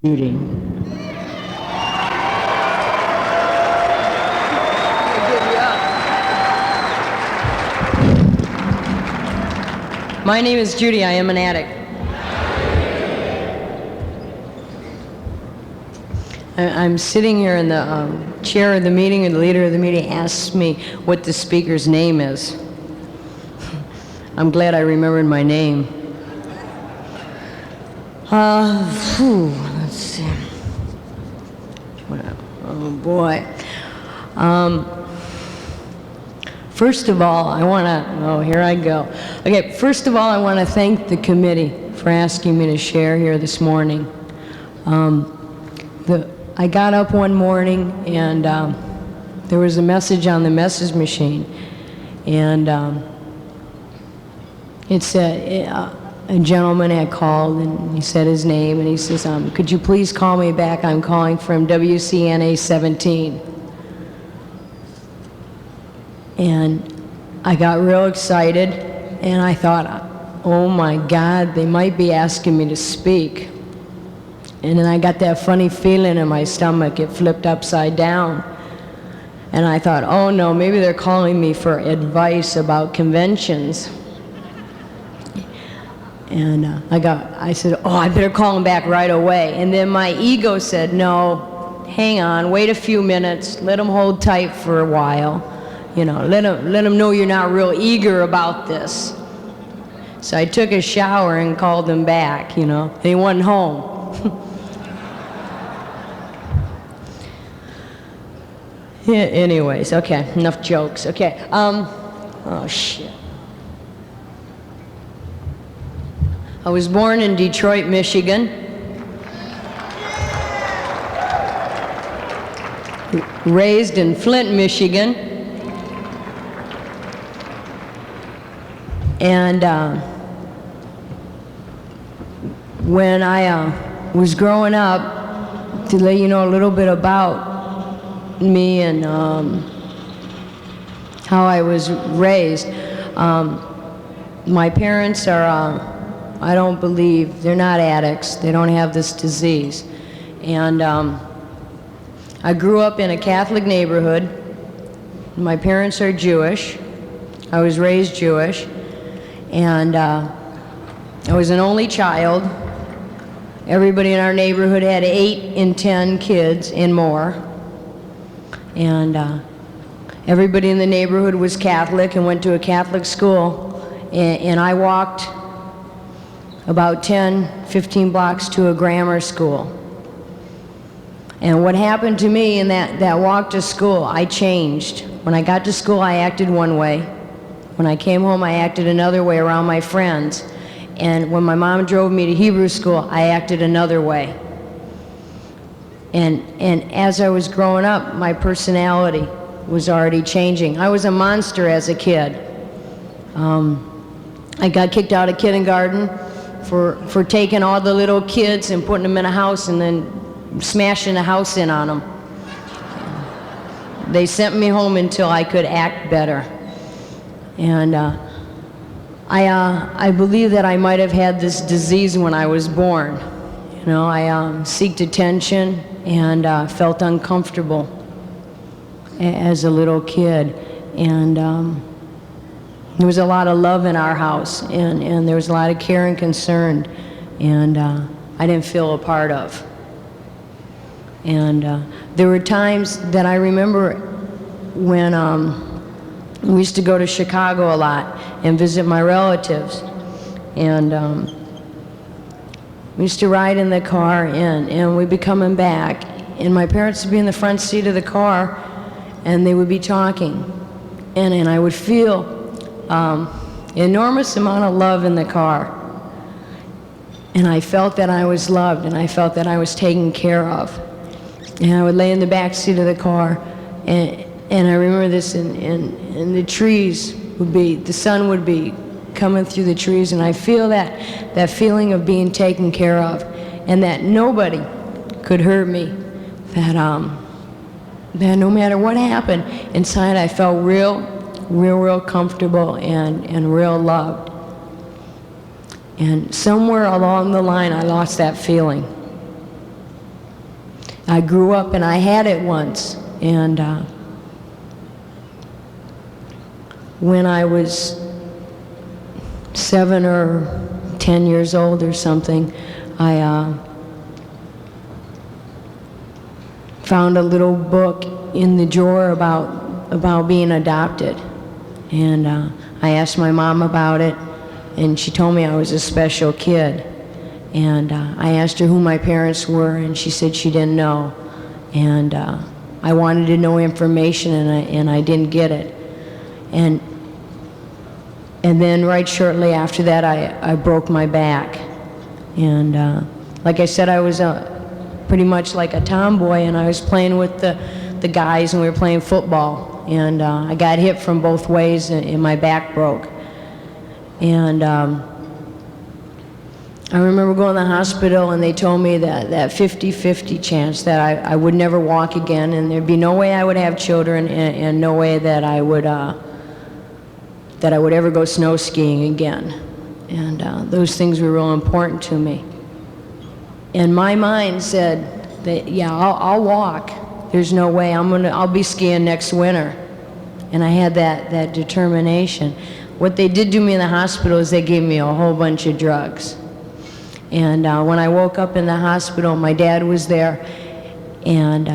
Judy. My name is Judy. I am an addict. I'm sitting here in the chair of the meeting, and the leader of the meeting asks me what the speaker's name is. I'm glad I remembered my name. Let's see. Oh boy. First of all, I want to, oh, here I go. Okay, first of all, I want to thank the committee for asking me to share here this morning. I got up one morning, and there was a message on the message machine, and it said, a gentleman had called, and he said his name, and he says, could you please call me back? I'm calling from WCNA17. And I got real excited, and I thought, oh my God, they might be asking me to speak. And then I got that funny feeling in my stomach. It flipped upside down. And I thought, oh no, maybe they're calling me for advice about conventions. And I said, oh, I better call him back right away. And then my ego said, no, hang on, wait a few minutes, let him hold tight for a while. You know, let him know you're not real eager about this. So I took a shower and called him back, you know. He wasn't home. Yeah, anyways, okay, enough jokes. Okay, oh shit. I was born in Detroit, Michigan. Raised in Flint, Michigan. And when I was growing up, to let you know a little bit about me and how I was raised, my parents are, I don't believe, they're not addicts. They don't have this disease. And I grew up in a Catholic neighborhood. My parents are Jewish. I was raised Jewish. And I was an only child. Everybody in our neighborhood had 8 and 10 kids and more. And everybody in the neighborhood was Catholic and went to a Catholic school. And I walked about 10, 15 blocks to a grammar school. And what happened to me in that walk to school, I changed. When I got to school, I acted one way. When I came home, I acted another way around my friends. And when my mom drove me to Hebrew school, I acted another way. And as I was growing up, my personality was already changing. I was a monster as a kid. I got kicked out of kindergarten for taking all the little kids and putting them in a house and then smashing the house in on them. They sent me home until I could act better. And I believe that I might have had this disease when I was born. You know, I seeked attention and felt uncomfortable as a little kid. And there was a lot of love in our house, and there was a lot of care and concern, and I didn't feel a part of. And there were times that I remember when we used to go to Chicago a lot and visit my relatives. And we used to ride in the car, and we'd be coming back, and my parents would be in the front seat of the car, and they would be talking. And I would feel enormous amount of love in the car. And I felt that I was loved, and I felt that I was taken care of. And I would lay in the back seat of the car, and I remember this, and the trees would be, the sun would be coming through the trees, and I feel that feeling of being taken care of, and that nobody could hurt me, that no matter what happened, inside I felt real comfortable and real loved. And somewhere along the line, I lost that feeling. I grew up and I had it once, and when I was 7 or 10 years old or something, I found a little book in the drawer about being adopted, and I asked my mom about it, and she told me I was a special kid. And I asked her who my parents were, and she said she didn't know. And I wanted to know information, and I didn't get it. And then right shortly after that, I broke my back. And like I said, I was pretty much like a tomboy, and I was playing with the guys, and we were playing football. And I got hit from both ways, and my back broke. And I remember going to the hospital, and they told me that 50-50 chance that I would never walk again, and there'd be no way I would have children, and no way that I would ever go snow skiing again. And those things were real important to me. And my mind said that, yeah, I'll walk. There's no way I'll be skiing next winter. And I had that determination. What they did to me in the hospital is they gave me a whole bunch of drugs. And when I woke up in the hospital, my dad was there, and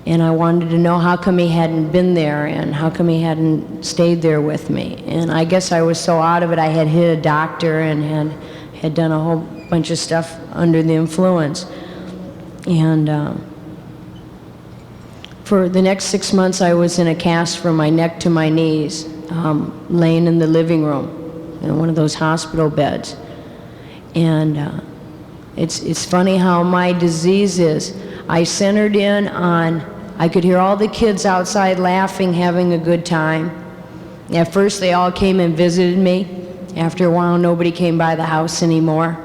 I wanted to know how come he hadn't been there, and how come he hadn't stayed there with me. And I guess I was so out of it, I had hit a doctor and had done a whole bunch of stuff under the influence. And for the next 6 months, I was in a cast from my neck to my knees, laying in the living room in one of those hospital beds. And it's funny how my disease is. I centered in on, I could hear all the kids outside laughing, having a good time. At first they all came and visited me. After a while nobody came by the house anymore.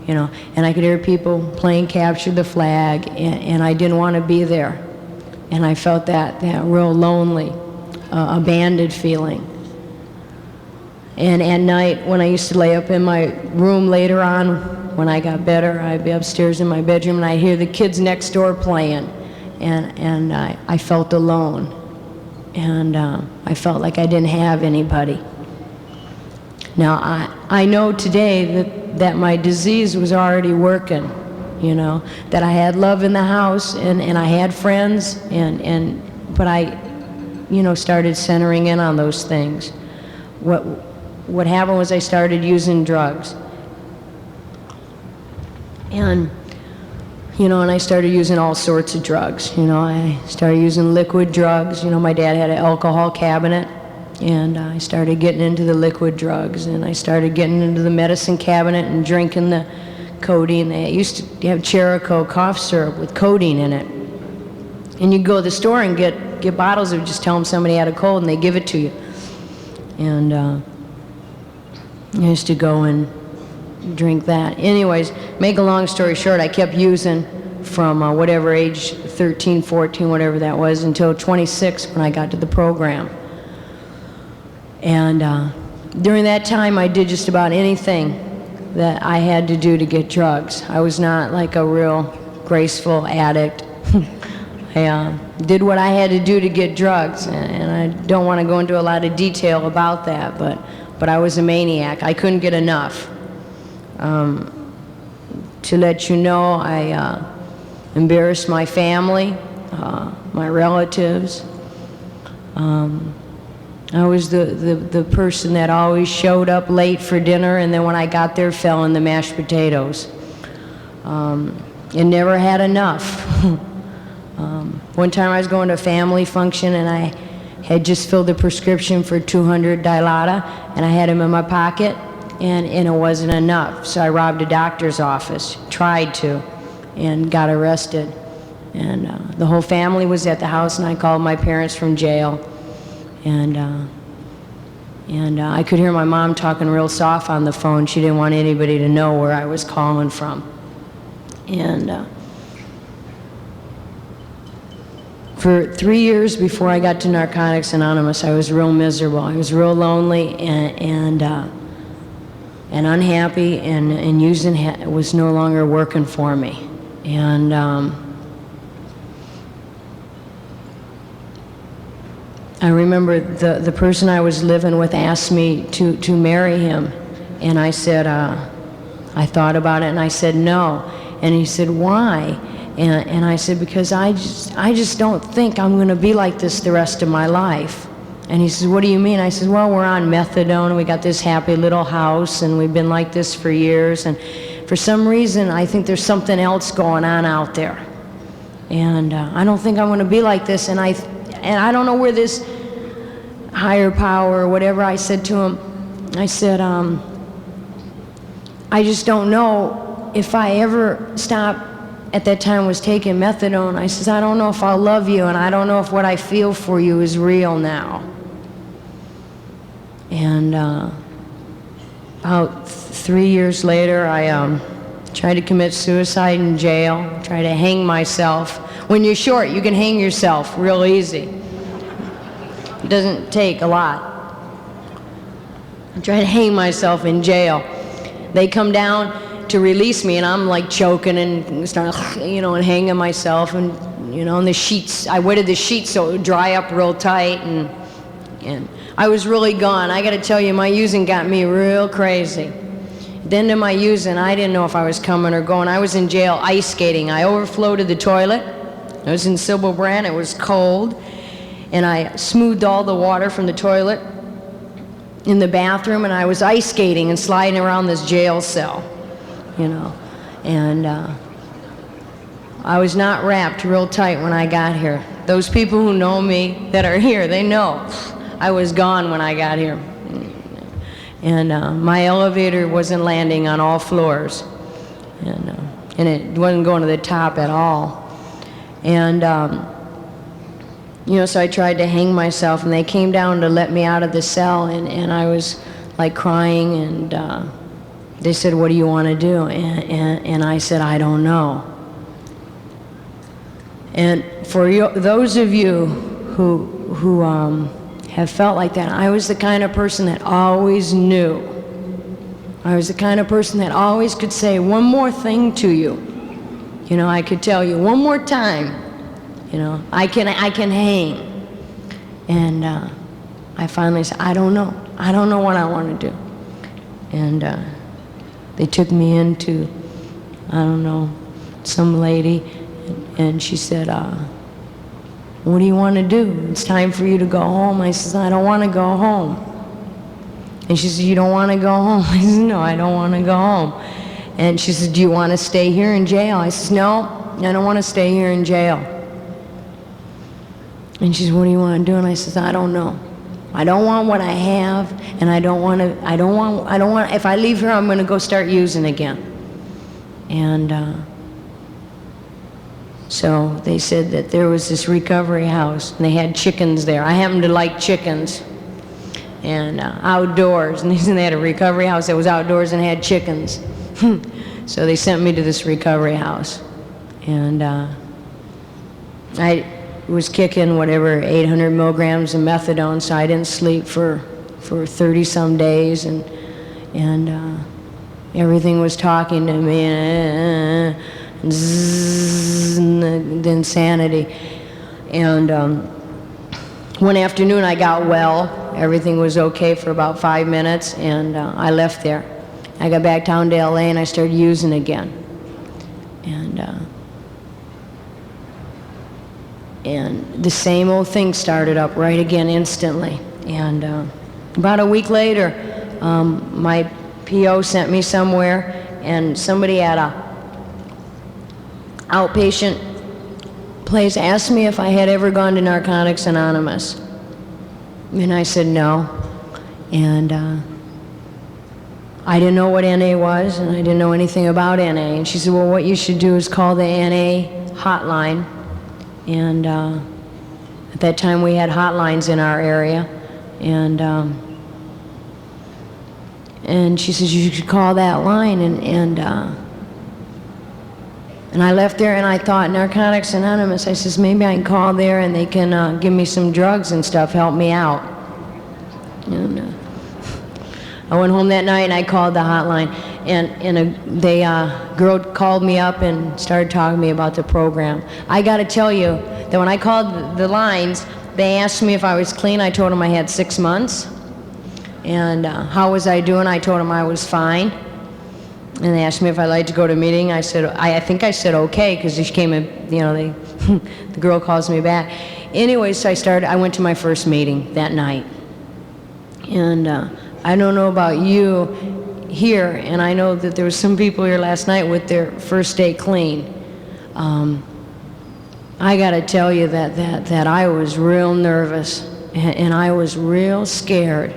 You know, and I could hear people playing capture the flag, and I didn't want to be there. And I felt that real lonely, abandoned feeling. And at night, when I used to lay up in my room later on, when I got better, I'd be upstairs in my bedroom, and I'd hear the kids next door playing, and I felt alone, and I felt like I didn't have anybody. Now, I know today that my disease was already working, you know, that I had love in the house, and I had friends, but I, you know, started centering in on those things. What happened was I started using drugs. And, you know, and I started using all sorts of drugs. You know, I started using liquid drugs. You know, my dad had an alcohol cabinet, and I started getting into the liquid drugs, and I started getting into the medicine cabinet and drinking the codeine. They used to have Cherico cough syrup with codeine in it. And you'd go to the store and get bottles of, just tell them somebody had a cold, and they give it to you. And I used to go and drink that. Anyways, make a long story short, I kept using from whatever age, 13, 14, whatever that was, until 26 when I got to the program. And during that time, I did just about anything that I had to do to get drugs. I was not like a real graceful addict. I did what I had to do to get drugs, and I don't want to go into a lot of detail about that, but I was a maniac. I couldn't get enough. To let you know, I embarrassed my family, my relatives. I was the person that always showed up late for dinner, and then when I got there, fell in the mashed potatoes. And never had enough. One time I was going to a family function, and I had just filled a prescription for 200 Dilaudid, and I had them in my pocket, and it wasn't enough. So I robbed a doctor's office, tried to, and got arrested. And the whole family was at the house, and I called my parents from jail. And I could hear my mom talking real soft on the phone. She didn't want anybody to know where I was calling from. And for 3 years before I got to Narcotics Anonymous, I was real miserable. I was real lonely and unhappy, and using was no longer working for me. And I remember the person I was living with asked me to marry him, and I said, I thought about it, and I said no. And he said, why? And I said, because I just don't think I'm going to be like this the rest of my life. And he says, what do you mean? I said, well, we're on methadone, and we got this happy little house, and we've been like this for years, and for some reason, I think there's something else going on out there. And I don't think I'm going to be like this, and I don't know where this higher power or whatever, I said to him, I said, I just don't know if I ever stop, at that time was taking methadone, I says, I don't know if I'll love you, and I don't know if what I feel for you is real now. And about 3 years later, I tried to commit suicide in jail, tried to hang myself. When you're short, you can hang yourself real easy. It doesn't take a lot. I tried to hang myself in jail. They come down to release me, and I'm like choking and starting, and hanging myself, and and the sheets. I wetted the sheets so it would dry up real tight, and I was really gone. I got to tell you, my using got me real crazy. At the end of my using, I didn't know if I was coming or going. I was in jail ice skating. I overflowed the toilet. I was in Sybil Brand. It was cold, and I smoothed all the water from the toilet in the bathroom, and I was ice skating and sliding around this jail cell, and I was not wrapped real tight when I got here. Those people who know me that are here, they know I was gone when I got here. And my elevator wasn't landing on all floors, and it wasn't going to the top at all. And so I tried to hang myself, and they came down to let me out of the cell, and I was like crying, and they said, what do you want to do? And I said, I don't know. And for those of you who have felt like that, I was the kind of person that always knew. I was the kind of person that always could say one more thing to you. I could tell you one more time, I can hang. And I finally said, I don't know. I don't know what I want to do. And they took me into, I don't know, some lady, and she said, what do you want to do? It's time for you to go home. I said, I don't want to go home. And she said, you don't want to go home? I said, no, I don't want to go home. And she said, do you want to stay here in jail? I said, no, I don't want to stay here in jail. And she said, what do you want to do? And I said, I don't know. I don't want what I have, and I don't want, if I leave here, I'm going to go start using again. And so they said that there was this recovery house, and they had chickens there. I happened to like chickens, and outdoors, and they had a recovery house that was outdoors and had chickens. So they sent me to this recovery house, and I was kicking whatever 800 milligrams of methadone, so I didn't sleep for 30-some days, and everything was talking to me, and the insanity. And one afternoon I got well. Everything was okay for about 5 minutes, and I left there. I got back down to LA, and I started using again. And the same old thing started up right again instantly. And about a week later, my PO sent me somewhere, and somebody at a outpatient place asked me if I had ever gone to Narcotics Anonymous. And I said no. And I didn't know what NA was, and I didn't know anything about NA. And she said, well, what you should do is call the NA hotline. And at that time we had hotlines in our area, and she says you should call that line, and I left there, and I thought Narcotics Anonymous. I says maybe I can call there and they can give me some drugs and stuff, help me out. And I went home that night and I called the hotline, and a girl called me up and started talking to me about the program. I got to tell you that when I called the lines, they asked me if I was clean. I told them I had 6 months. And how was I doing? I told them I was fine. And they asked me if I'd like to go to a meeting. I said, I think I said okay, because she came in, you know, the girl calls me back. Anyway, so I went to my first meeting that night. And I don't know about you here, and I know that there were some people here last night with their first day clean. I got to tell you that I was real nervous, and I was real scared.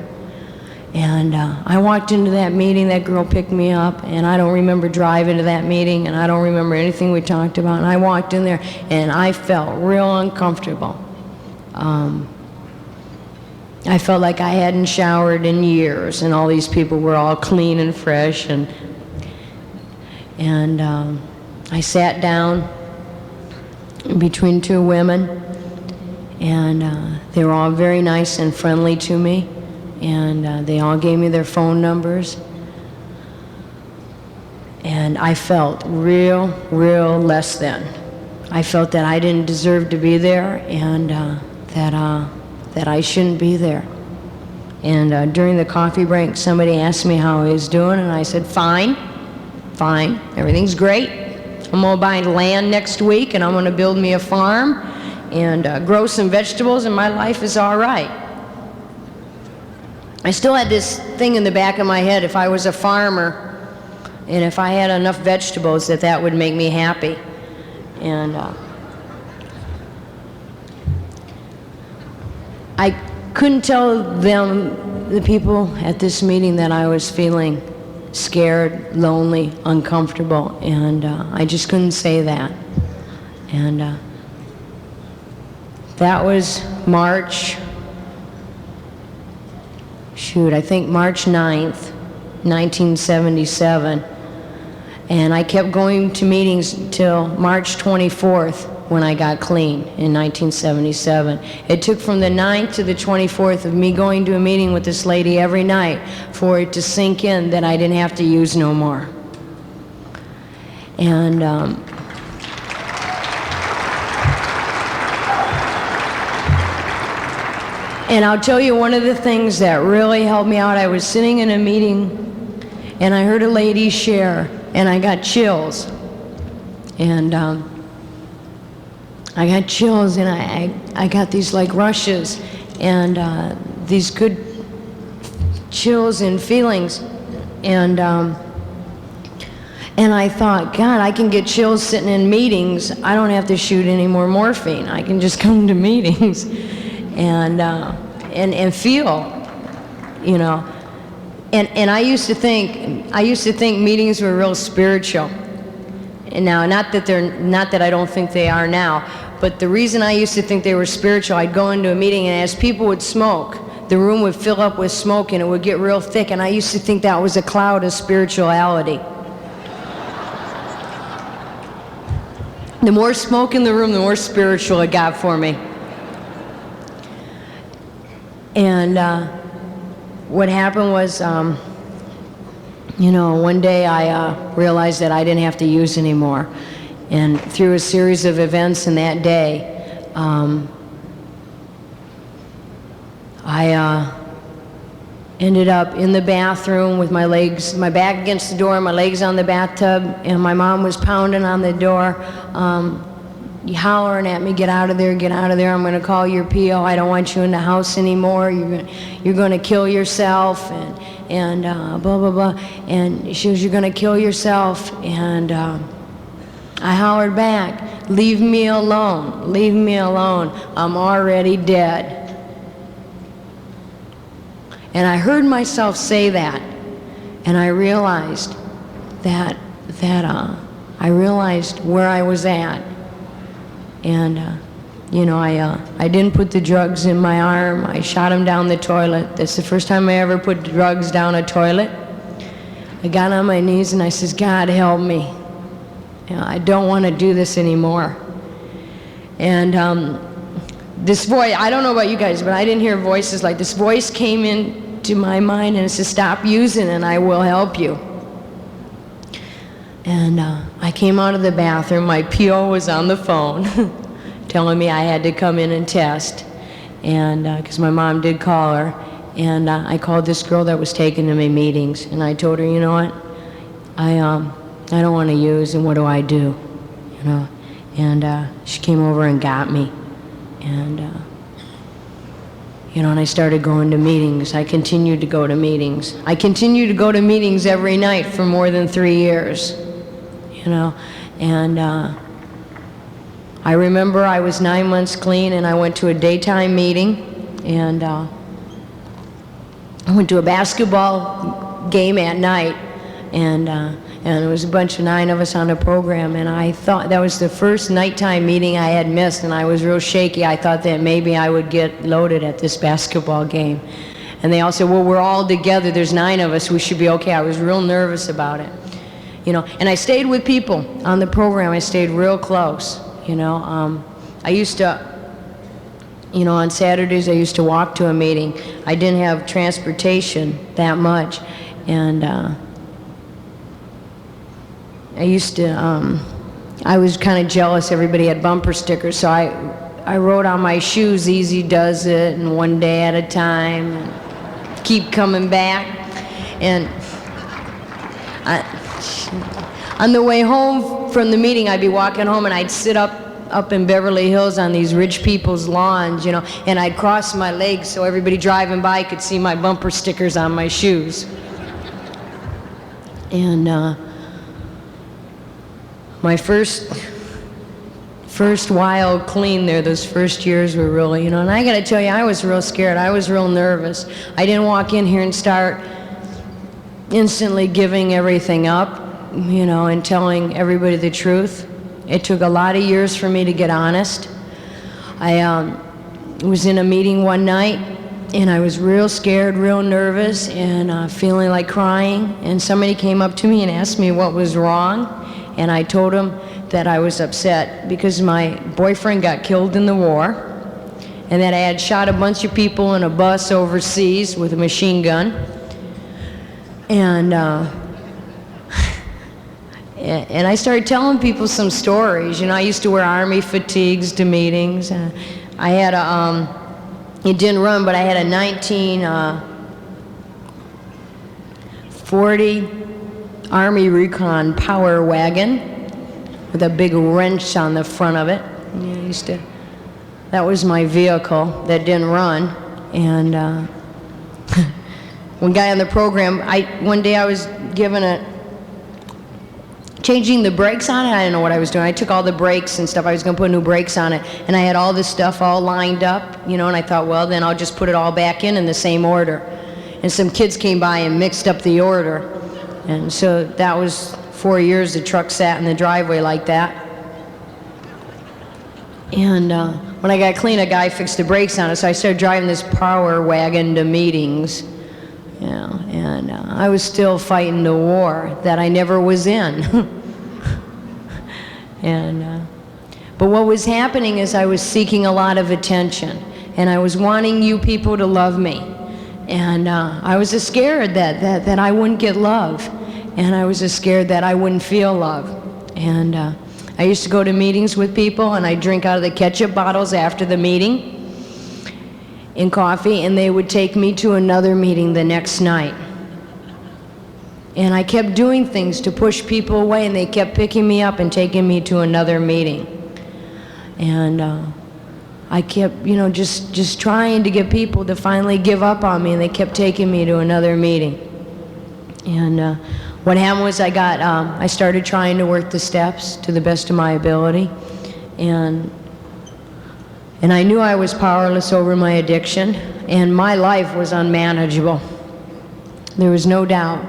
And I walked into that meeting, that girl picked me up, and I don't remember driving to that meeting, and I don't remember anything we talked about. And I walked in there, and I felt real uncomfortable. I felt like I hadn't showered in years, and all these people were all clean and fresh. And I sat down between two women, and they were all very nice and friendly to me. And they all gave me their phone numbers. And I felt real less than. I felt that I didn't deserve to be there, and that I shouldn't be there. And during the coffee break, somebody asked me how I was doing, and I said, fine, everything's great. I'm gonna buy land next week, and I'm gonna build me a farm and grow some vegetables, and my life is all right. I still had this thing in the back of my head, if I was a farmer and if I had enough vegetables, that would make me happy. And I couldn't tell them, the people at this meeting, that I was feeling scared, lonely, uncomfortable, and I just couldn't say that. And that was March 9th, 1977, and I kept going to meetings till March 24th when I got clean in 1977. It took from the 9th to the 24th of me going to a meeting with this lady every night for it to sink in that I didn't have to use no more. And And I'll tell you one of the things that really helped me out. I was sitting in a meeting and I heard a lady share and I got chills. And I got chills and I got these like rushes and these good chills and feelings. And I thought, God, I can get chills sitting in meetings. I don't have to shoot any more morphine. I can just come to meetings and feel, you know. And I used to think meetings were real spiritual. And now, not that I don't think they are now, but the reason I used to think they were spiritual, I'd go into a meeting and as people would smoke, the room would fill up with smoke and it would get real thick, and I used to think that was a cloud of spirituality. The more smoke in the room, the more spiritual it got for me. And what happened was, you know, one day I realized that I didn't have to use anymore. And through a series of events in that day, I ended up in the bathroom with my back against the door, my legs on the bathtub, and my mom was pounding on the door, hollering at me, get out of there, I'm going to call your PO, I don't want you in the house anymore, you're going to kill yourself, and blah, blah, blah. And she goes, you're going to kill yourself. And I hollered back, leave me alone, I'm already dead. And I heard myself say that, and I realized I realized where I was at. And, you know, I didn't put the drugs in my arm. I shot them down the toilet. That's the first time I ever put drugs down a toilet. I got on my knees and I says, God, help me. You know, I don't want to do this anymore. And this voice, I don't know about you guys, but I didn't hear voices like this. Voice came into my mind and it says, stop using and I will help you. And I came out of the bathroom. My PO was on the phone telling me I had to come in and test, and because my mom did call her. And I called this girl that was taking to my meetings, and I told her, you know what, I don't want to use, and what do I do? You know, and she came over and got me, and you know, and I started going to meetings. I continued to go to meetings. I continued to go to meetings every night for more than 3 years, you know, and I remember I was 9 months clean, and I went to a daytime meeting, and I went to a basketball game at night, and there was a bunch of 9 of us on the program, and I thought that was the first nighttime meeting I had missed, and I was real shaky. I thought that maybe I would get loaded at this basketball game. And they all said, well, we're all together, there's 9 of us, we should be okay. I was real nervous about it, you know. And I stayed with people on the program. I stayed real close, you know. I used to, you know, on Saturdays I used to walk to a meeting. I didn't have transportation that much, and I used to, I was kind of jealous everybody had bumper stickers, so I wrote on my shoes, easy does it, and one day at a time, and keep coming back. And on the way home from the meeting, I'd be walking home, and I'd sit up in Beverly Hills on these rich people's lawns, you know, and I'd cross my legs so everybody driving by could see my bumper stickers on my shoes. And my first wild clean there, those first years were really, you know, and I gotta tell you, I was real scared. I was real nervous. I didn't walk in here and start instantly giving everything up, you know, and telling everybody the truth. It took a lot of years for me to get honest. I was in a meeting one night, and I was real scared, real nervous, and feeling like crying, and somebody came up to me and asked me what was wrong, and I told them that I was upset because my boyfriend got killed in the war, and that I had shot a bunch of people in a bus overseas with a machine gun, and I started telling people some stories. You know, I used to wear Army fatigues to meetings. I had a, it didn't run, but I had a 1940 Army Recon Power Wagon with a big wrench on the front of it. And I used to, that was my vehicle that didn't run. And one guy on the program, one day I was given changing the brakes on it. I didn't know what I was doing. I took all the brakes and stuff. I was going to put new brakes on it, and I had all this stuff all lined up, you know, and I thought, well, then I'll just put it all back in the same order. And some kids came by and mixed up the order, and so that was 4 years the truck sat in the driveway like that. And when I got clean, a guy fixed the brakes on it, so I started driving this power wagon to meetings. You know, and I was still fighting the war that I never was in. And but what was happening is I was seeking a lot of attention, and I was wanting you people to love me, and I was just scared that I wouldn't get love, and I was just scared that I wouldn't feel love. And I used to go to meetings with people, and I'd drink out of the ketchup bottles after the meeting in coffee, and they would take me to another meeting the next night. And I kept doing things to push people away, and they kept picking me up and taking me to another meeting. And I kept, you know, just trying to get people to finally give up on me, and they kept taking me to another meeting. And what happened was I started trying to work the steps to the best of my ability, and I knew I was powerless over my addiction, and my life was unmanageable. There was no doubt.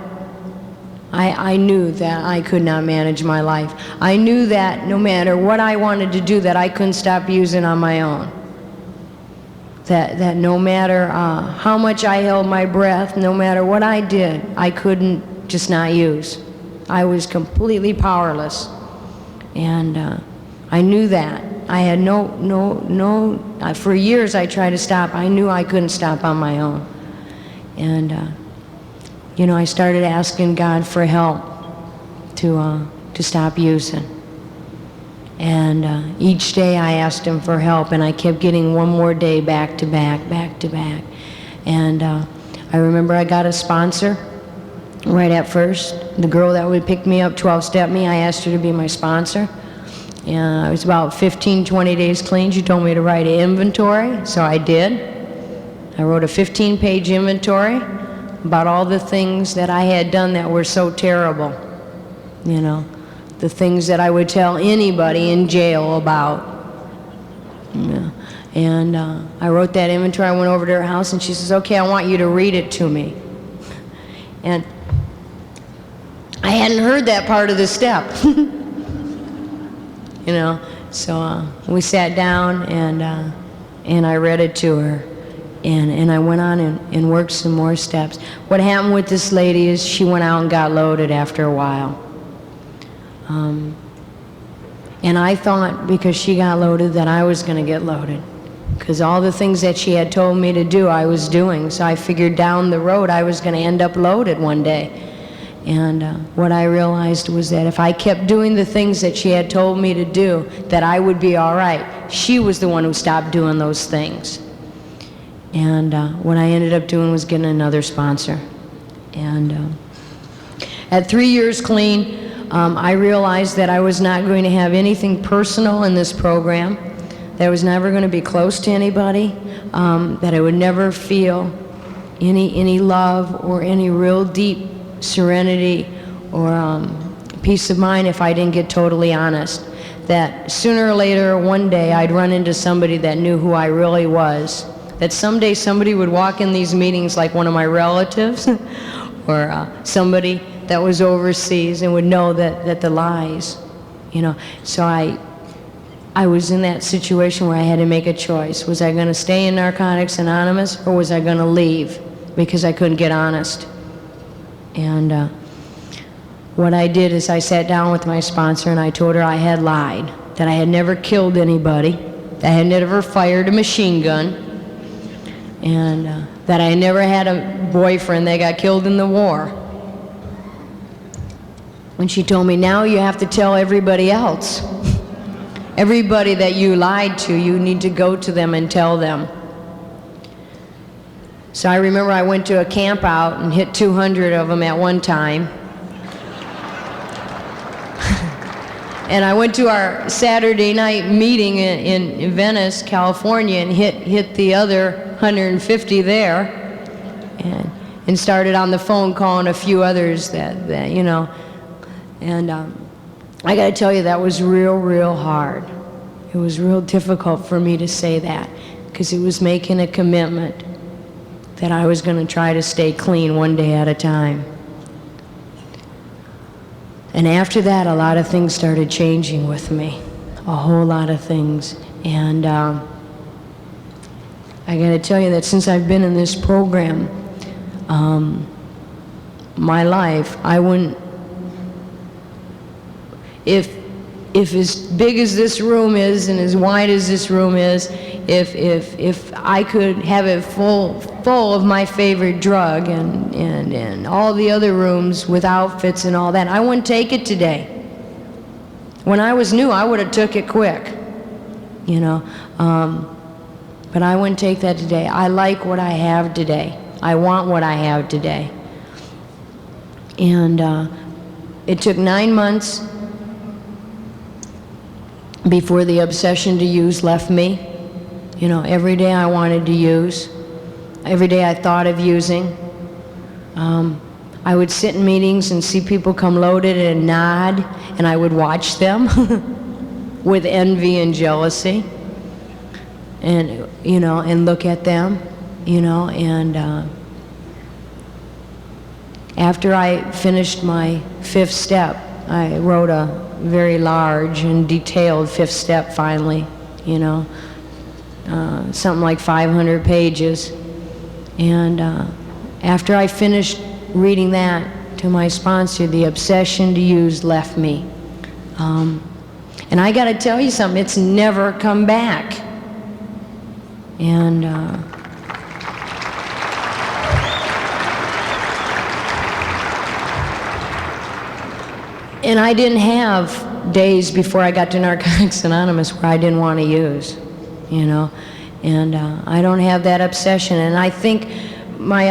I knew that I could not manage my life. I knew that no matter what I wanted to do, that I couldn't stop using on my own. That no matter how much I held my breath, no matter what I did, I couldn't just not use. I was completely powerless. And I knew that. I had for years I tried to stop. I knew I couldn't stop on my own. And, you know, I started asking God for help to to stop using. And each day I asked him for help, and I kept getting one more day back to back, back to back. And I remember I got a sponsor right at first. The girl that would pick me up, 12-step me, I asked her to be my sponsor. And I was about 15, 20 days clean. She told me to write an inventory, so I did. I wrote a 15-page inventory about all the things that I had done that were so terrible. You know, the things that I would tell anybody in jail about. Yeah. And I wrote that inventory. I went over to her house, and she says, okay, I want you to read it to me. And I hadn't heard that part of the step. You know, so we sat down, and I read it to her. And I went on and worked some more steps. What happened with this lady is she went out and got loaded after a while. And I thought because she got loaded that I was going to get loaded. Because all the things that she had told me to do, I was doing. So I figured down the road I was going to end up loaded one day. And what I realized was that if I kept doing the things that she had told me to do, that I would be all right. She was the one who stopped doing those things. And what I ended up doing was getting another sponsor. And at 3 years clean, I realized that I was not going to have anything personal in this program, that I was never going to be close to anybody, that I would never feel any love or any real deep serenity or peace of mind if I didn't get totally honest. That sooner or later, one day, I'd run into somebody that knew who I really was. That someday somebody would walk in these meetings like one of my relatives or somebody that was overseas and would know that the lies, you know. So I was in that situation where I had to make a choice. Was I going to stay in Narcotics Anonymous, or was I going to leave because I couldn't get honest? And what I did is I sat down with my sponsor and I told her I had lied, that I had never killed anybody, that I had never fired a machine gun, and that I never had a boyfriend that got killed in the war. And she told me, now you have to tell everybody else. Everybody that you lied to, you need to go to them and tell them. So I remember I went to a camp out and hit 200 of them at one time. And I went to our Saturday night meeting in Venice, California, and hit the other 150 there, and started on the phone calling a few others that you know. And I got to tell you, that was real hard. It was real difficult for me to say that, because it was making a commitment that I was going to try to stay clean one day at a time. And after that, a lot of things started changing with me, a whole lot of things. And I got to tell you that since I've been in this program, my life, I wouldn't, if as big as this room is and as wide as this room is, if I could have it full of my favorite drug and all the other rooms with outfits and all that, I wouldn't take it today. When I was new, I would have took it quick, you know. But I wouldn't take that today. I like what I have today. I want what I have today. And it took 9 months before the obsession to use left me. You know, every day I wanted to use. Every day I thought of using. I would sit in meetings and see people come loaded and nod, and I would watch them with envy and jealousy, and, you know, and look at them, you know, and after I finished my 5th step, I wrote a very large and detailed 5th step finally, you know, something like 500 pages. And after I finished reading that to my sponsor, the obsession to use left me. And I got to tell you something, it's never come back. And And I didn't have days before I got to Narcotics Anonymous where I didn't want to use, you know. And I don't have that obsession. And I think my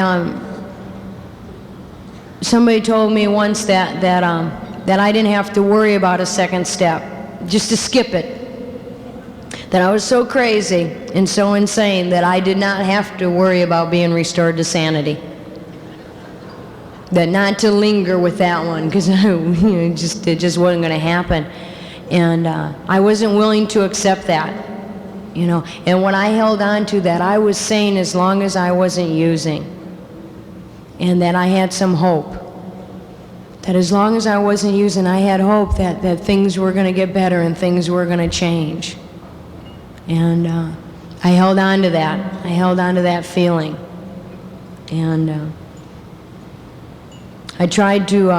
somebody told me once that I didn't have to worry about a second step, just to skip it. That I was so crazy and so insane that I did not have to worry about being restored to sanity. That not to linger with that one, because it just wasn't going to happen. And I wasn't willing to accept that, you know. And when I held on to that, I was sane as long as I wasn't using. And that I had some hope. That as long as I wasn't using, I had hope that things were going to get better and things were going to change. And I held on to that. I held on to that feeling. And I tried to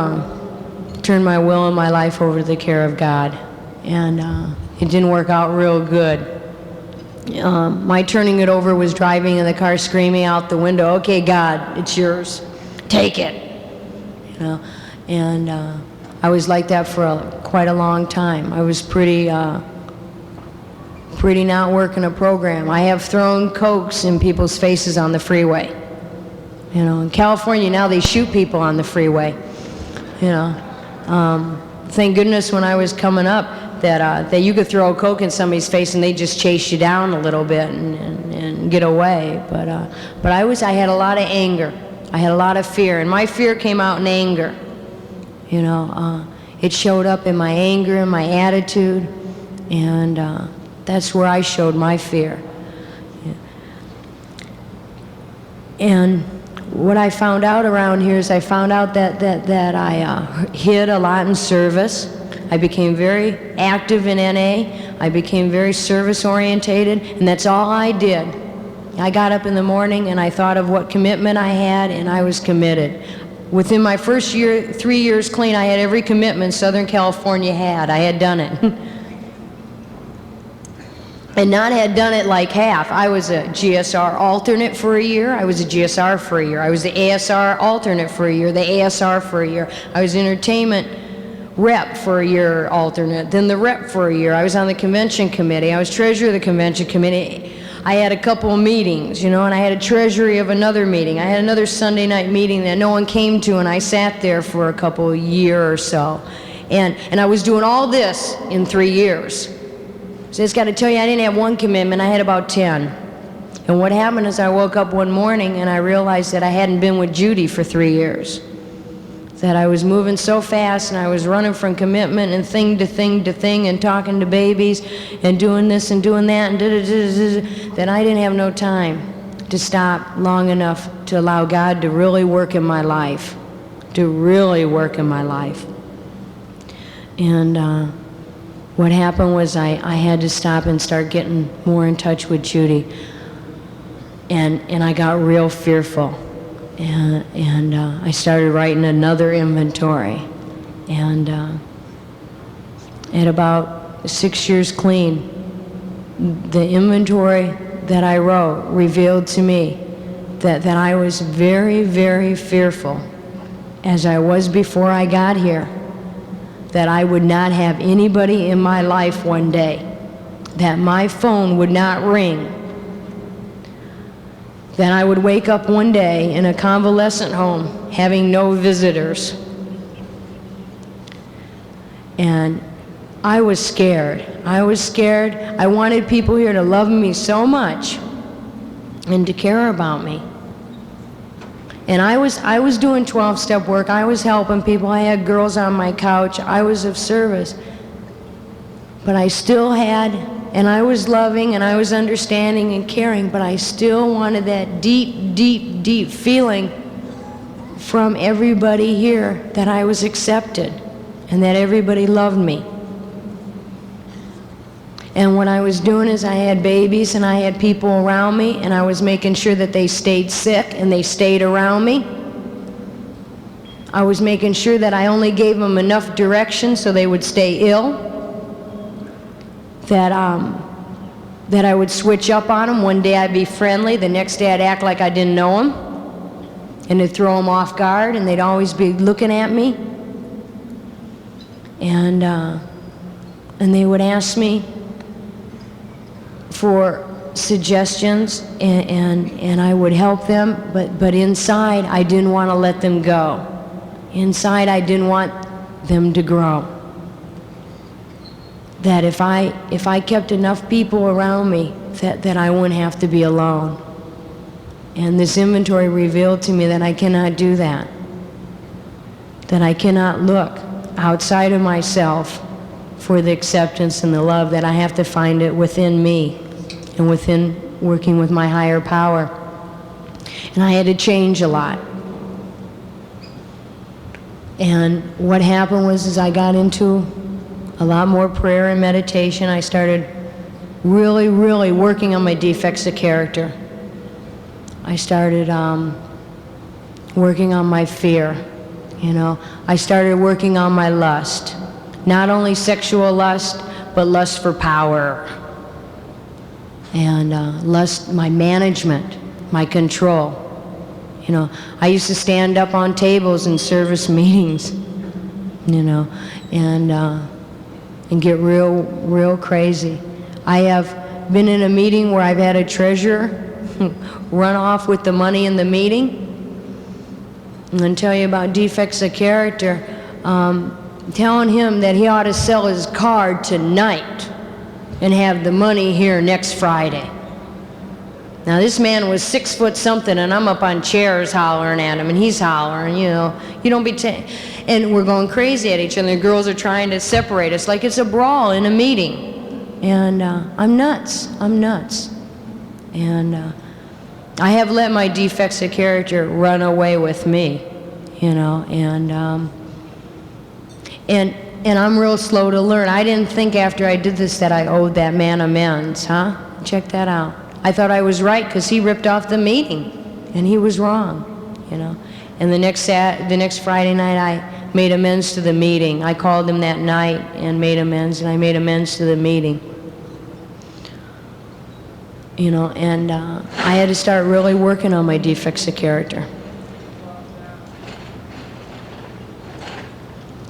turn my will and my life over to the care of God. And it didn't work out real good. My turning it over was driving in the car screaming out the window, "Okay, God, it's yours. Take it." You know? And I was like that for quite a long time. I was pretty not working a program. I have thrown Cokes in people's faces on the freeway. You know, in California now they shoot people on the freeway. You know, thank goodness when I was coming up that you could throw a Coke in somebody's face and they just chase you down a little bit and get away. But I had a lot of anger. I had a lot of fear, and my fear came out in anger. You know, it showed up in my anger and my attitude, and that's where I showed my fear. And what I found out around here is I found out that I hid a lot in service. I became very active in NA. I became very service-orientated, and that's all I did. I got up in the morning and I thought of what commitment I had, and I was committed. Within my first year, 3 years clean, I had every commitment Southern California had. I had done it. And not had done it like half. I was a GSR alternate for a year. I was a GSR for a year. I was the ASR alternate for a year, the ASR for a year. I was entertainment rep for a year alternate, then the rep for a year. I was on the convention committee. I was treasurer of the convention committee. I had a couple of meetings, you know, and I had a treasury of another meeting. I had another Sunday night meeting that no one came to, and I sat there for a couple of years or so. And I was doing all this in 3 years. So I just got to tell you, I didn't have one commitment, I had about 10. And what happened is I woke up one morning and I realized that I hadn't been with Judy for 3 years. That I was moving so fast and I was running from commitment and thing to thing to thing and talking to babies and doing this and doing that and that I didn't have no time to stop long enough to allow God to really work in my life. To really work in my life. And what happened was I had to stop and start getting more in touch with Judy. And I got real fearful. And I started writing another inventory. And at about 6 years clean, the inventory that I wrote revealed to me that I was very, very fearful, as I was before I got here, that I would not have anybody in my life one day, that my phone would not ring, that I would wake up one day in a convalescent home having no visitors. And I was scared. I was scared. I wanted people here to love me so much and to care about me. And I was doing 12-step work. I was helping people. I had girls on my couch. I was of service. But I still had, and I was loving, and I was understanding and caring, but I still wanted that deep, deep, deep feeling from everybody here that I was accepted and that everybody loved me. And what I was doing is I had babies and I had people around me, and I was making sure that they stayed sick and they stayed around me. I was making sure that I only gave them enough direction so they would stay ill. That I would switch up on them. One day I'd be friendly, the next day I'd act like I didn't know them, and it'd throw them off guard, and they'd always be looking at me. and they would ask me for suggestions, and I would help them, but inside I didn't want to let them go. Inside I didn't want them to grow. That if I kept enough people around me, that I wouldn't have to be alone. And this inventory revealed to me that I cannot do that. That I cannot look outside of myself for the acceptance and the love, that I have to find it within me and within working with my higher power. And I had to change a lot. And what happened was I got into a lot more prayer and meditation. I started really, really working on my defects of character. I started working on my fear, you know. I started working on my lust. Not only sexual lust, but lust for power. And lust, my management, my control. You know, I used to stand up on tables in service meetings, you know, and get real crazy. I have been in a meeting where I've had a treasurer run off with the money in the meeting. I'm going to tell you about defects of character. Telling him that he ought to sell his car tonight and have the money here next Friday. Now this man was 6 foot something, and I'm up on chairs hollering at him, and he's hollering, you know, you don't be and we're going crazy at each other. The girls are trying to separate us like it's a brawl in a meeting. And I'm nuts. And I have let my defects of character run away with me, you know, and I'm real slow to learn. I didn't think after I did this that I owed that man amends, huh? Check that out. I thought I was right because he ripped off the meeting, and he was wrong, you know. And the next Friday night, I made amends to the meeting. I called him that night and made amends, and I made amends to the meeting. You know, and I had to start really working on my defects of character.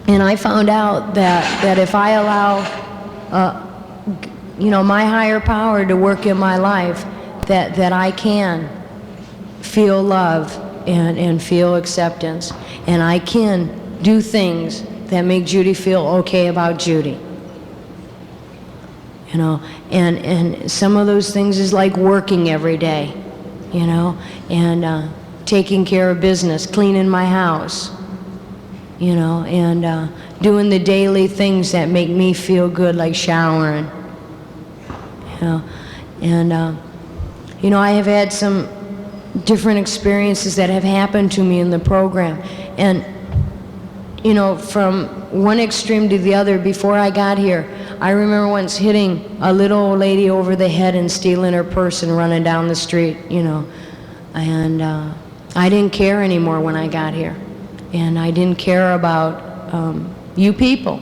And I found out that if I allow, you know, my higher power to work in my life, that I can feel love and feel acceptance, and I can do things that make Judy feel okay about Judy. You know, and some of those things is like working every day, you know, and taking care of business, cleaning my house, you know, and doing the daily things that make me feel good, like showering, you know. And, you know, I have had some different experiences that have happened to me in the program. And, you know, from one extreme to the other, before I got here, I remember once hitting a little old lady over the head and stealing her purse and running down the street, you know. And I didn't care anymore when I got here. And I didn't care about you people.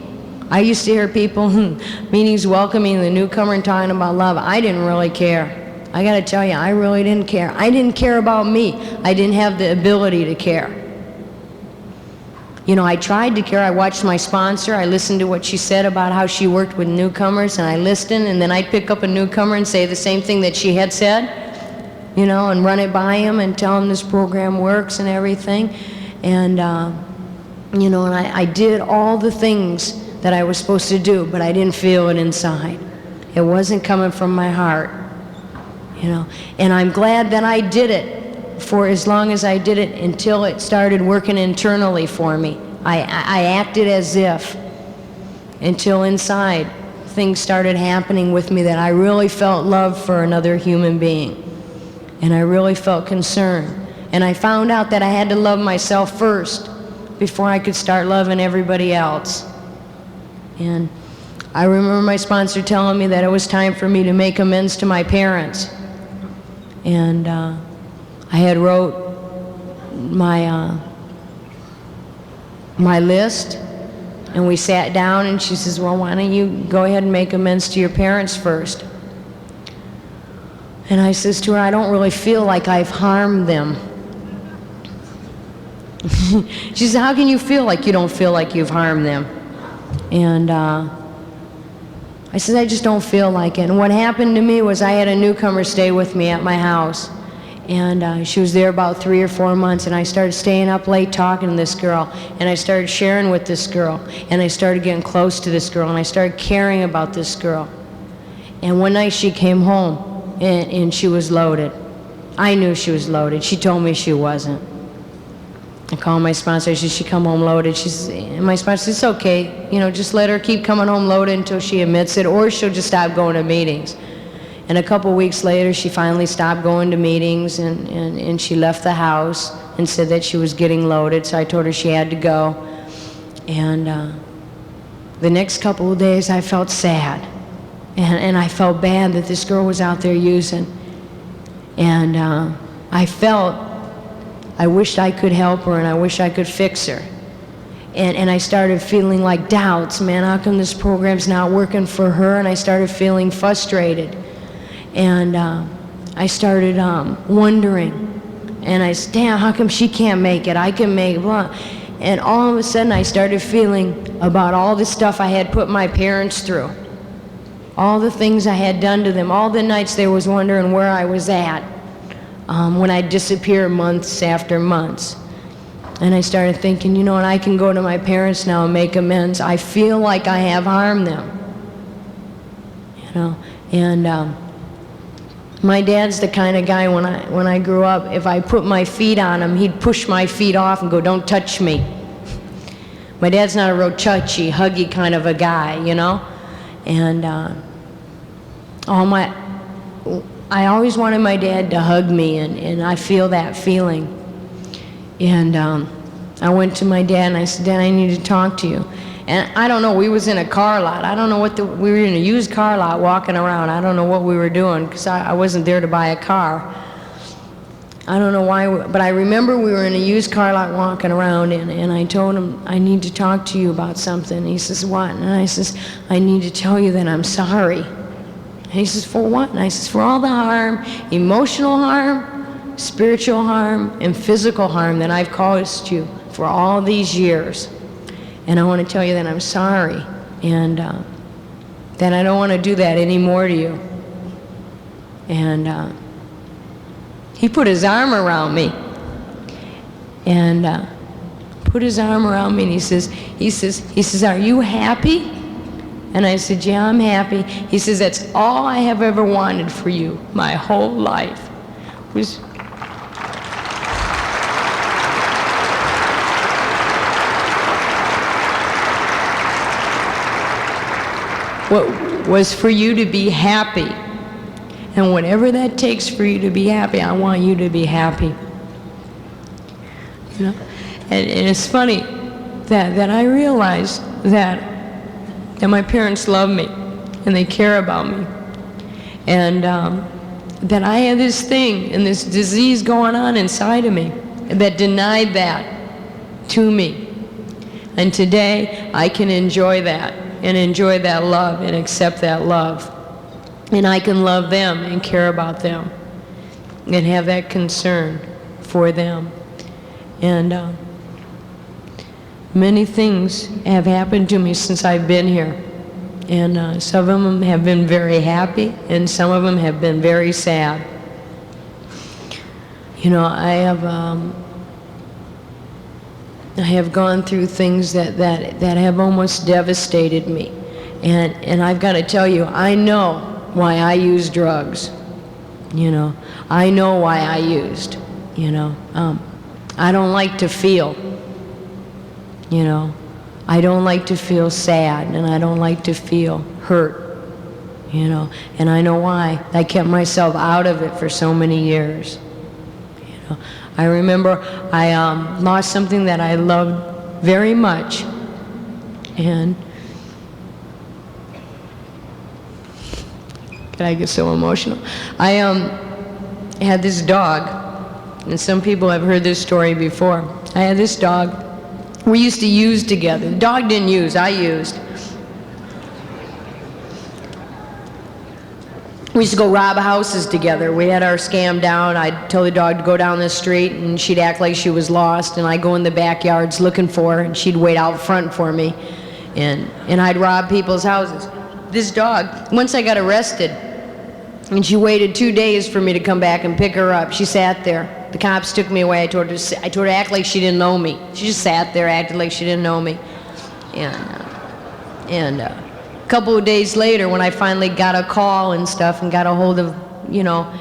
I used to hear people in meetings welcoming the newcomer and talking about love. I didn't really care. I got to tell you, I really didn't care. I didn't care about me. I didn't have the ability to care. You know, I tried to care. I watched my sponsor. I listened to what she said about how she worked with newcomers, and I listened, and then I'd pick up a newcomer and say the same thing that she had said, you know, and run it by him and tell him this program works and everything. And, you know, and I did all the things that I was supposed to do, but I didn't feel it inside. It wasn't coming from my heart, you know. And I'm glad that I did it for as long as I did it, until it started working internally for me. I acted as if, until inside things started happening with me that I really felt love for another human being. And I really felt concern. And I found out that I had to love myself first before I could start loving everybody else. And I remember my sponsor telling me that it was time for me to make amends to my parents. And I had wrote my my list, and we sat down, and she says, well, why don't you go ahead and make amends to your parents first? And I says to her, I don't really feel like I've harmed them. She says, how can you feel like you don't feel like you've harmed them? And I said, I just don't feel like it. And what happened to me was I had a newcomer stay with me at my house. And she was there about 3 or 4 months, and I started staying up late talking to this girl, and I started sharing with this girl, and I started getting close to this girl, and I started caring about this girl. And one night she came home, and she was loaded. I knew she was loaded. She told me she wasn't. I called my sponsor. I said, she come home loaded. And my sponsor said, it's okay. You know, just let her keep coming home loaded until she admits it, or she'll just stop going to meetings. And a couple weeks later, she finally stopped going to meetings, and she left the house and said that she was getting loaded, so I told her she had to go. And the next couple of days, I felt sad. And I felt bad that this girl was out there using. And I wished I could help her, and I wish I could fix her. And I started feeling like doubts. Man, how come this program's not working for her? And I started feeling frustrated. And I started wondering. And I said, damn, how come she can't make it? I can make it, blah. And all of a sudden, I started feeling about all the stuff I had put my parents through. All the things I had done to them. All the nights they was wondering where I was at. When I disappear months after months. And I started thinking, you know what, I can go to my parents now and make amends. I feel like I have harmed them. You know, and my dad's the kind of guy, when I grew up, if I put my feet on him, he'd push my feet off and go, don't touch me. My dad's not a real touchy, huggy kind of a guy, you know? And I always wanted my dad to hug me, and I feel that feeling. And I went to my dad and I said, Dad, I need to talk to you. And I don't know, we was in a car lot. I don't know we were in a used car lot walking around. I don't know what we were doing, because I wasn't there to buy a car. I don't know why, but I remember we were in a used car lot walking around, and I told him, I need to talk to you about something. And he says, what? And I says, I need to tell you that I'm sorry. And he says, for what? And I says, for all the harm, emotional harm, spiritual harm, and physical harm that I've caused you for all these years. And I want to tell you that I'm sorry, and that I don't want to do that anymore to you. And he put his arm around me, and put his arm around me, and he says, are you happy? And I said, yeah, I'm happy. He says, that's all I have ever wanted for you my whole life was what was for you to be happy. And whatever that takes for you to be happy, I want you to be happy. You know? And it's funny that I realized that my parents love me and they care about me. And that I had this thing and this disease going on inside of me that denied that to me. And today I can enjoy that and enjoy that love and accept that love. And I can love them and care about them and have that concern for them. And many things have happened to me since I've been here. And some of them have been very happy, and some of them have been very sad. You know, I have gone through things that have almost devastated me. And I've got to tell you, I know why I use drugs. You know, I know why I used. You know, I don't like to feel. You know, I don't like to feel sad, and I don't like to feel hurt. You know, and I know why. I kept myself out of it for so many years. You know, I remember I lost something that I loved very much, and I get so emotional. I had this dog, and some people have heard this story before. I had this dog. We used to use together. The dog didn't use, I used. We used to go rob houses together. We had our scam down. I'd tell the dog to go down the street, and she'd act like she was lost, and I'd go in the backyards looking for her, and she'd wait out front for me. and I'd rob people's houses. This dog, once I got arrested, and she waited 2 days for me to come back and pick her up. She sat there. The cops took me away. I told her to act like she didn't know me. She just sat there, acted like she didn't know me. And a couple of days later, when I finally got a call and stuff and got a hold of, you know,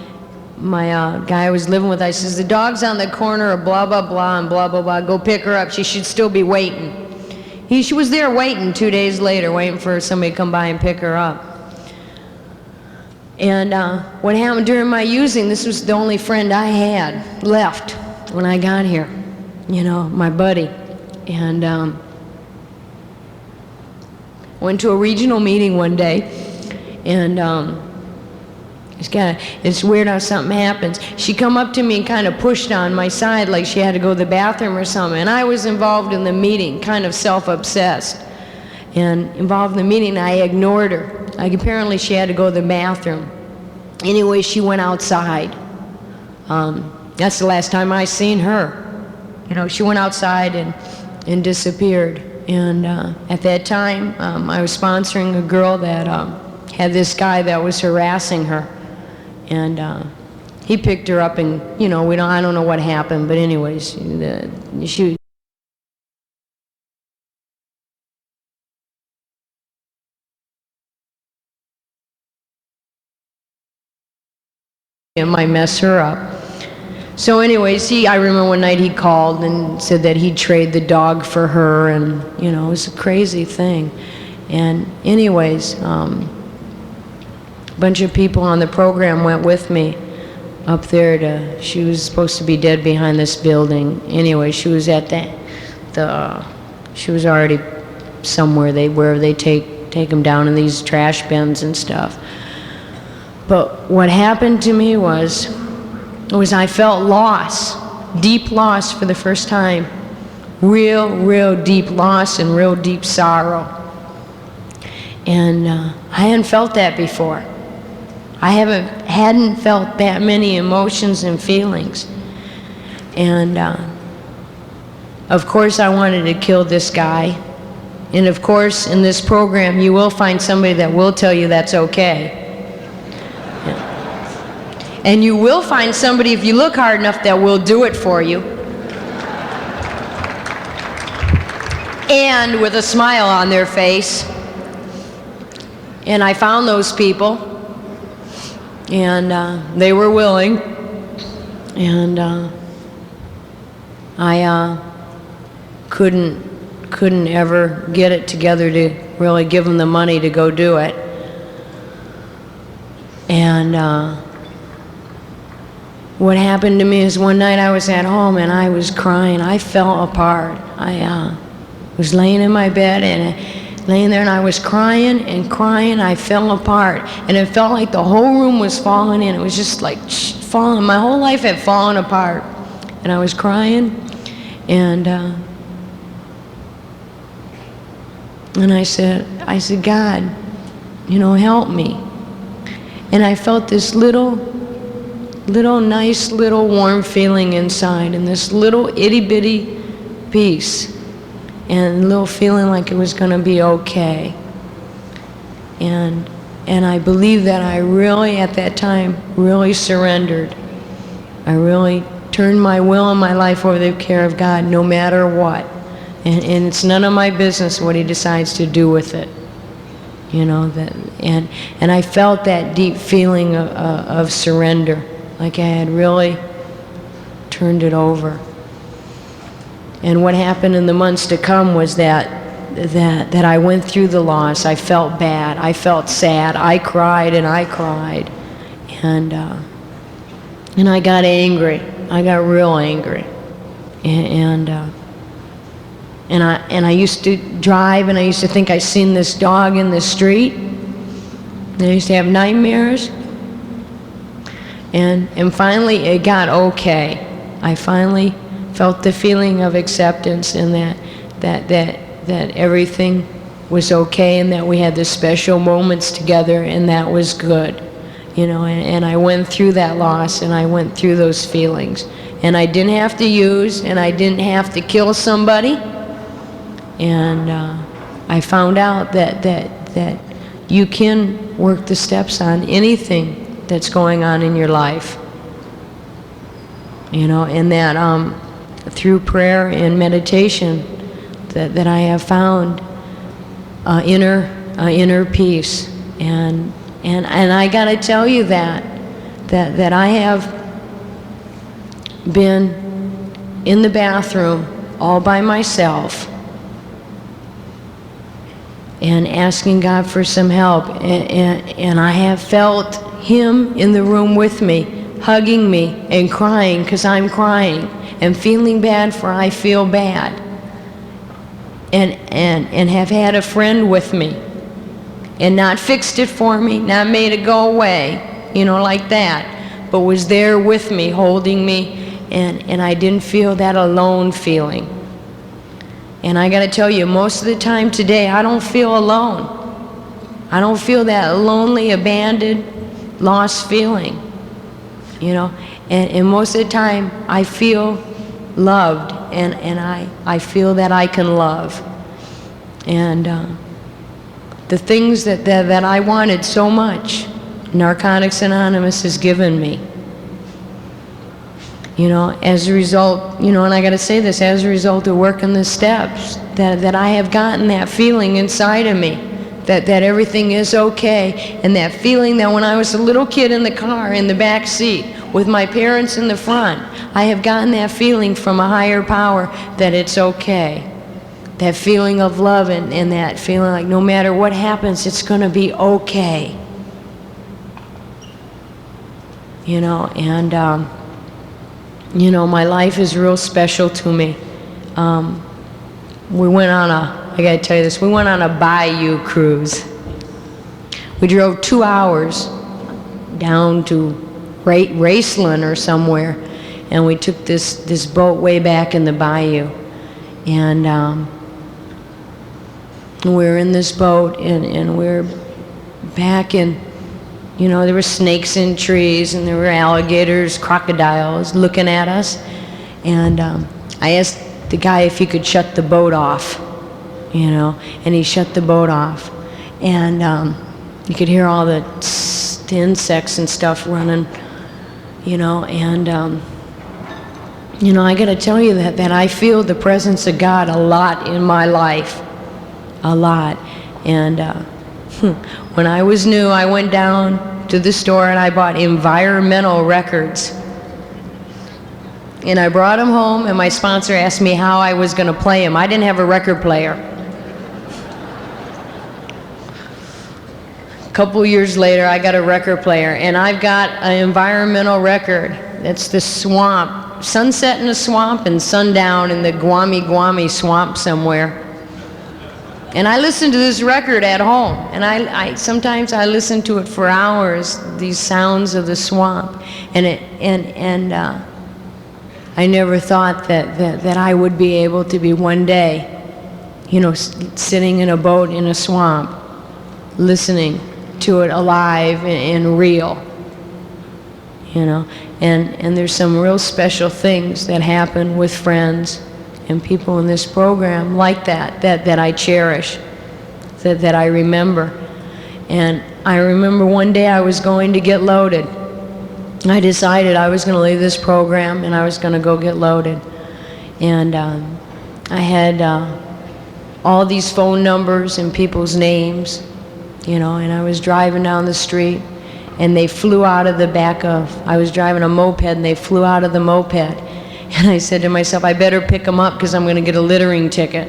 my guy I was living with, I says, the dog's on the corner of blah, blah, blah, and blah, blah, blah. Go pick her up. She should still be waiting. She was there waiting 2 days later, waiting for somebody to come by and pick her up. And what happened during my using, this was the only friend I had left when I got here, you know, my buddy. And went to a regional meeting one day, and it's weird how something happens. She come up to me and kind of pushed on my side like she had to go to the bathroom or something, and I was involved in the meeting, kind of self-obsessed, and involved in the meeting. I ignored her. Like, apparently she had to go to the bathroom. Anyway, she went outside. That's the last time I seen her. You know, she went outside and disappeared. And at that time, I was sponsoring a girl that had this guy that was harassing her. And he picked her up, and, you know, I don't know what happened, but anyways, she it might mess her up. So anyways, I remember one night he called and said that he'd trade the dog for her, and, you know, it was a crazy thing. And anyways, a bunch of people on the program went with me up there she was supposed to be dead behind this building. Anyway, she was at she was already somewhere where they take them down in these trash bins and stuff. But what happened to me was I felt loss, deep loss for the first time. Real deep loss and real deep sorrow. And I hadn't felt that before. I hadn't felt that many emotions and feelings. And of course I wanted to kill this guy. And of course in this program you will find somebody that will tell you that's okay. And you will find somebody, if you look hard enough, that will do it for you. And with a smile on their face. And I found those people. And they were willing. And I couldn't ever get it together to really give them the money to go do it. And what happened to me is one night I was at home and I was crying. I fell apart. I was laying in my bed and laying there and I was crying and crying. I fell apart. And it felt like the whole room was falling in. It was just like falling. My whole life had fallen apart. And I was crying. And I said, God, you know, help me. And I felt this little nice little warm feeling inside, and this little itty-bitty peace, and a little feeling like it was going to be okay. And I believe that I really, at that time, really surrendered. I really turned my will and my life over to the care of God, no matter what. And it's none of my business what He decides to do with it. You know, that, and I felt that deep feeling of surrender, like I had really turned it over. And what happened in the months to come was that I went through the loss. I felt bad. I felt sad. I cried and I cried, and I got angry. I got real angry, and I used to drive, and I used to think I seen this dog in the street. And I used to have nightmares. And finally it got okay. I finally felt the feeling of acceptance, and that everything was okay, and that we had the special moments together, and that was good. You know, and I went through that loss, and I went through those feelings. And I didn't have to use, and I didn't have to kill somebody. And I found out that you can work the steps on anything that's going on in your life. You know, and that through prayer and meditation that I have found inner peace. And I got to tell you that I have been in the bathroom all by myself and asking God for some help, and I have felt Him in the room with me, hugging me and crying because I'm crying, and feeling bad for I feel bad, and have had a friend with me and not fixed it for me, not made it go away, you know, like that, but was there with me, holding me, and I didn't feel that alone feeling. And I got to tell you, most of the time today, I don't feel alone. I don't feel that lonely, abandoned, lost feeling, you know. And most of the time, I feel loved, and I feel that I can love. And the things that I wanted so much, Narcotics Anonymous has given me. You know, as a result, you know, and I got to say this, as a result of working the steps, that I have gotten that feeling inside of me, that everything is okay, and that feeling that when I was a little kid in the car, in the back seat, with my parents in the front, I have gotten that feeling from a higher power that it's okay. That feeling of love, and that feeling like no matter what happens, it's going to be okay. You know, and you know, my life is real special to me. We went on I gotta tell you this, we went on a bayou cruise. We drove 2 hours down to Raceland or somewhere, and we took this boat way back in the bayou. And we were in this boat, and we were back in, you know, there were snakes in trees, and there were alligators, crocodiles looking at us. And I asked the guy if he could shut the boat off, you know, and he shut the boat off. And you could hear all the insects and stuff running, you know. And, you know, I got to tell you that I feel the presence of God a lot in my life, a lot. And when I was new, I went down to the store and I bought environmental records. And I brought them home, and my sponsor asked me how I was going to play them. I didn't have a record player. A couple years later, I got a record player, and I've got an environmental record. It's the swamp, sunset in a swamp and sundown in the Guami swamp somewhere. And I listen to this record at home, and I sometimes I listen to it for hours, these sounds of the swamp, and I never thought that I would be able to be one day, you know, sitting in a boat in a swamp, listening to it alive and real, you know. And there's some real special things that happen with friends and people in this program like that I cherish, that I remember. And I remember one day I was going to get loaded. I decided I was going to leave this program and I was going to go get loaded. And I had all these phone numbers and people's names, you know, and I was driving down the street, and they flew out of the back of, I was driving a moped, and they flew out of the moped. And I said to myself, I better pick them up because I'm going to get a littering ticket.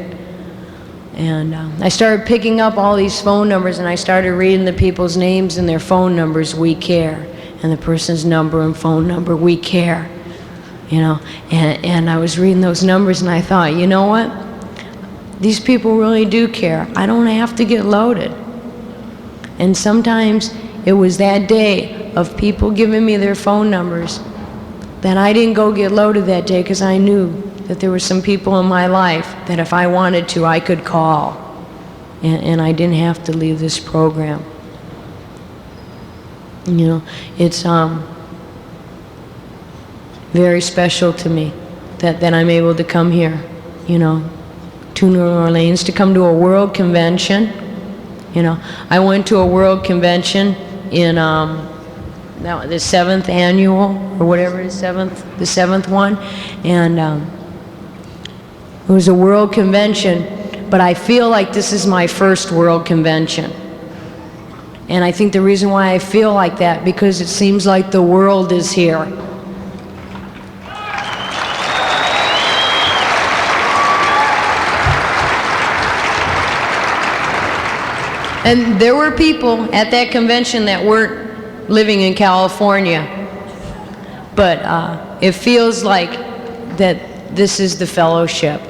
And I started picking up all these phone numbers, and I started reading the people's names and their phone numbers, we care. And the person's number and phone number, we care. You know, and I was reading those numbers, and I thought, you know what? These people really do care. I don't have to get loaded. And sometimes it was that day of people giving me their phone numbers that I didn't go get loaded that day, because I knew that there were some people in my life that if I wanted to, I could call. And I didn't have to leave this program. You know, it's very special to me that I'm able to come here, you know, to New Orleans to come to a world convention. You know, I went to a world convention in the 7th annual, or whatever it is, the seventh one, and it was a world convention, but I feel like this is my first world convention. And I think the reason why I feel like that, because it seems like the world is here. And there were people at that convention that weren't living in California, but it feels like that this is the fellowship,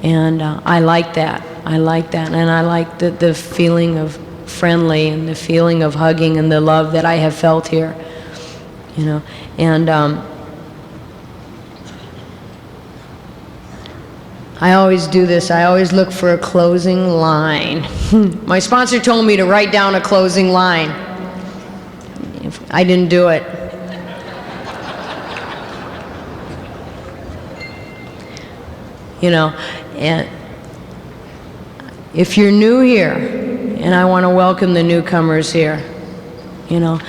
and I like that. I like that, and I like the feeling of friendly and the feeling of hugging and the love that I have felt here, you know, and I always do this. I always look for a closing line. My sponsor told me to write down a closing line. I didn't do it. You know, and if you're new here, and I want to welcome the newcomers here, you know,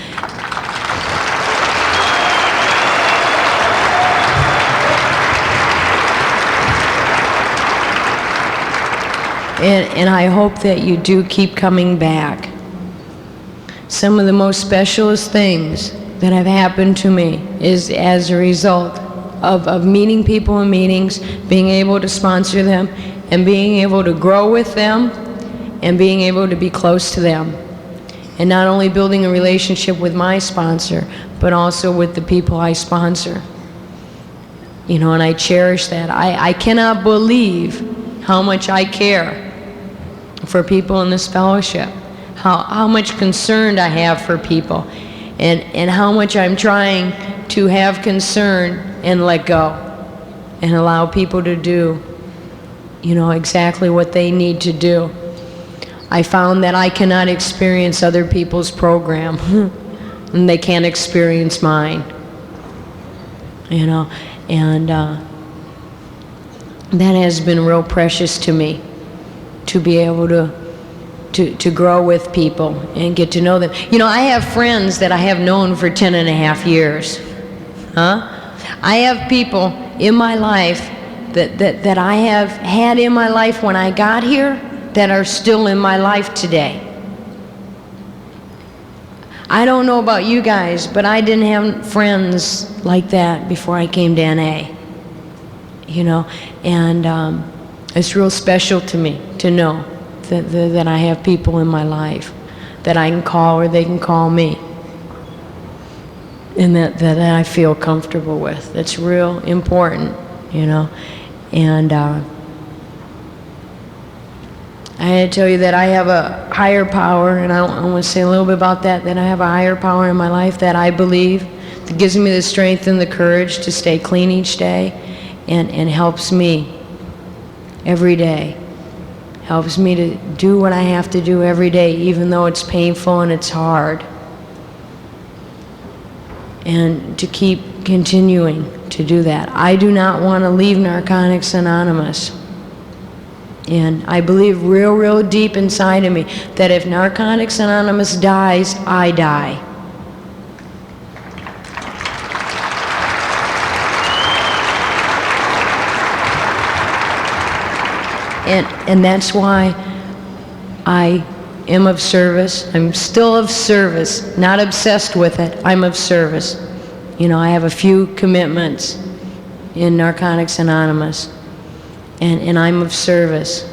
and I hope that you do keep coming back. Some of the most specialist things that have happened to me is as a result of meeting people in meetings, being able to sponsor them, and being able to grow with them, and being able to be close to them. And not only building a relationship with my sponsor, but also with the people I sponsor. You know, and I cherish that. I cannot believe how much I care for people in this fellowship, how much concern I have for people, and how much I'm trying to have concern and let go and allow people to do, you know, exactly what they need to do. I found that I cannot experience other people's program and they can't experience mine, you know, and that has been real precious to me, to be able to grow with people and get to know them. You know, I have friends that I have known for 10.5 years. I have people in my life that I have had in my life when I got here that are still in my life today. I don't know about you guys, but I didn't have friends like that before I came to NA. You know, and it's real special to me to know that I have people in my life that I can call or they can call me, and that I feel comfortable with. That's real important, you know. And I had to tell you that I have a higher power, and I want to say a little bit about that I have a higher power in my life that I believe that gives me the strength and the courage to stay clean each day, and helps me every day. Helps me to do what I have to do every day, even though it's painful and it's hard. And to keep continuing to do that. I do not want to leave Narcotics Anonymous. And I believe real deep inside of me that if Narcotics Anonymous dies, I die. And that's why I am of service. I'm still of service, not obsessed with it. I'm of service. You know, I have a few commitments in Narcotics Anonymous, and I'm of service.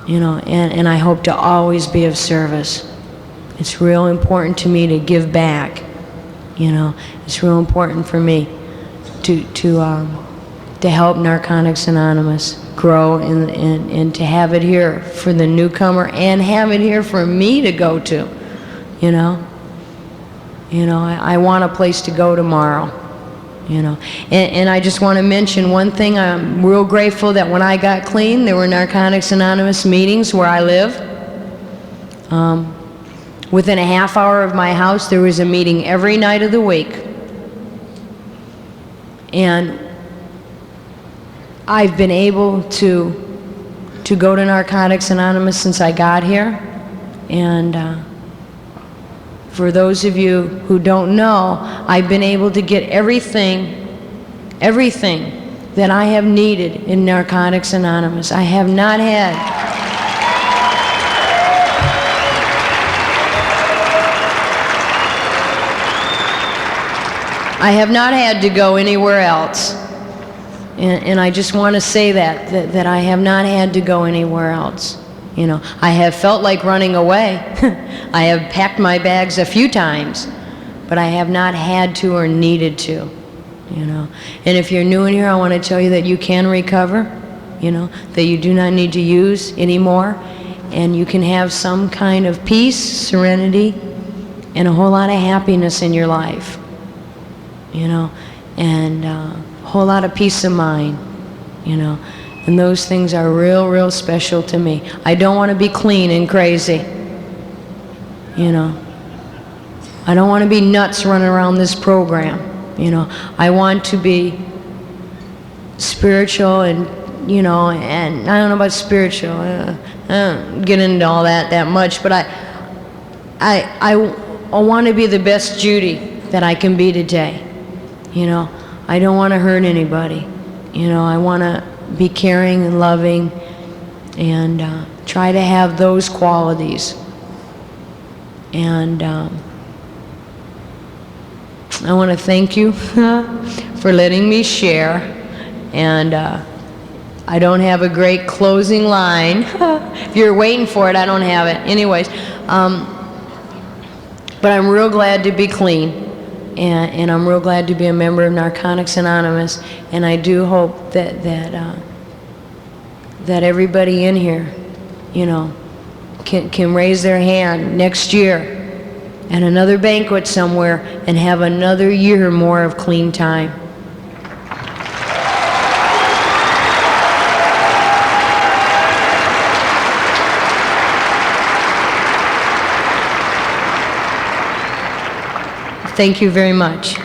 You know, and I hope to always be of service. It's real important to me to give back. You know, it's real important for me to help Narcotics Anonymous grow and to have it here for the newcomer and have it here for me to go to, you know. You know, I want a place to go tomorrow, you know. And I just want to mention one thing. I'm real grateful that when I got clean, there were Narcotics Anonymous meetings where I live. Within a half hour of my house, there was a meeting every night of the week. And I've been able to to go to Narcotics Anonymous since I got here. And for those of you who don't know, I've been able to get everything that I have needed in Narcotics Anonymous. I have not had to go anywhere else. And I just want to say that I have not had to go anywhere else. You know, I have felt like running away. I have packed my bags a few times, but I have not had to or needed to, you know. And if you're new in here, I want to tell you that you can recover, you know, that you do not need to use anymore, and you can have some kind of peace, serenity, and a whole lot of happiness in your life, you know, and a whole lot of peace of mind, you know. And those things are real, real special to me. I don't want to be clean and crazy, you know. I don't want to be nuts running around this program, you know. I want to be spiritual and, you know, and I don't know about spiritual. I don't get into all that much, but I want to be the best Judy that I can be today, you know. I don't want to hurt anybody, you know. I want to be caring and loving and try to have those qualities. And I want to thank you for letting me share. And I don't have a great closing line. If you're waiting for it, I don't have it. Anyways, but I'm real glad to be clean. And I'm real glad to be a member of Narcotics Anonymous, and I do hope that everybody in here, you know, can raise their hand next year at another banquet somewhere and have another year more of clean time. Thank you very much.